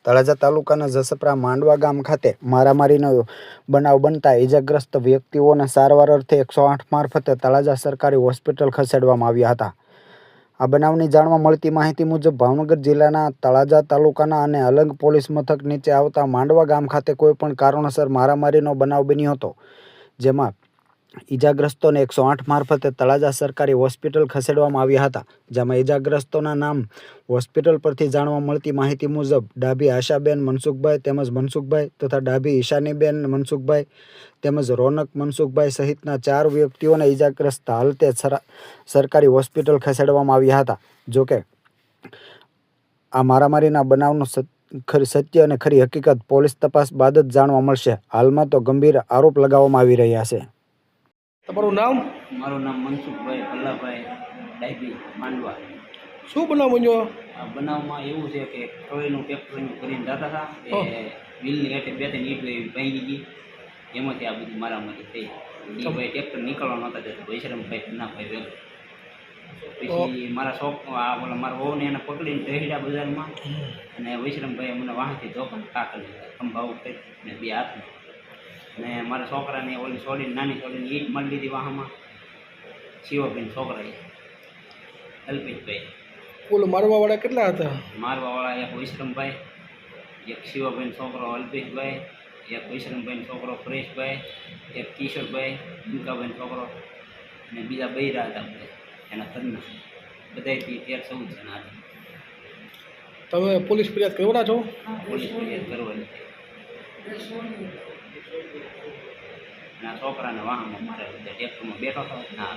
તળાજા તાલુકાના જસપરા માંડવા ગામ ખાતે મારામારીનો બનાવ બનતા ઇજાગ્રસ્ત વ્યક્તિઓને સારવાર અર્થે 108 મારફતે તળાજા સરકારી હોસ્પિટલ ખસેડવામાં આવ્યા હતા। આ બનાવની જાણવા મળતી માહિતી મુજબ ભાવનગર જિલ્લાના તળાજા તાલુકાના અને અલંગ પોલીસ મથક નીચે આવતા માંડવા ગામ ખાતે કોઈપણ કારણોસર મારામારીનો બનાવ બન્યો હતો, જેમાં ઇજાગ્રસ્તોને 108 મારફતે તળાજા સરકારી હોસ્પિટલ ખસેડવામાં આવ્યા હતા। જેમાં ઇજાગ્રસ્તોના નામ હોસ્પિટલ પરથી જાણવા મળતી માહિતી મુજબ ડાભી આશાબેન મનસુખભાઈ તેમજ મનસુખભાઈ તથા ડાભી ઈશાનીબેન મનસુખભાઈ તેમજ રોનક મનસુખભાઈ સહિતના 4 વ્યક્તિઓને ઇજાગ્રસ્ત હાલતે સરકારી હોસ્પિટલ ખસેડવામાં આવ્યા હતા। જોકે આ મારામારીના બનાવનો સત્ય અને ખરી હકીકત પોલીસ તપાસ બાદ જ જાણવા મળશે। હાલમાં તો ગંભીર આરોપ લગાવવામાં આવી રહ્યા છે। તમારું નામ? મારું નામ મનસુખભાઈ ભલ્લાભાઈ ડાયબી માંડવા। શું બનાવ બન્યો? આ બનાવમાં એવું છે કે ટ્રોલીનું ટ્રેક્ટરનું કરીને જતા હતા એ વ્હીલની હેઠે 2-3 ઈંટ એવી ભાંગી ગઈ, એમાંથી આ બધી મારામારી થઈ। એ ભાઈ ટ્રેક્ટર નીકળવા નહોતા જતા, વૈશ્રમભાઈ ના ભાઈ વેલો પછી મારા વહુને એને પકડીને દહેડા બજારમાં, અને વૈશ્રમભાઈએ મને વાહનથી ધોકાને કાકડી ખંભા ઉપર ને 2 હાથમાં, અને મારા છોકરાને ઓલી છોડીને નાની છોડીને ઈંટ મારી દીધી વાહમાં, શિવભાઈ છોકરાએ અલ્પેશભાઈ। બોલો, મારવાવાળા કેટલા હતા? મારવાવાળા એક વિશ્રમભાઈ, એક શિવભાઈનો છોકરો અલ્પેશભાઈ, એક વિશ્રમભાઈનો છોકરો પરેશભાઈ, એક કિશોરભાઈ મુકાભાઈનો છોકરો, અને બીજા બૈરા હતા બધા એના ઘરના, બધાથી 13-14 જણા હતા। તમે પોલીસ ફરિયાદ કરવાના છો? પોલીસ ફરિયાદ કરવાની, અને આ છોકરાને વાહનમાં મારે ટ્રેક્ટરમાં બેઠો હતો ના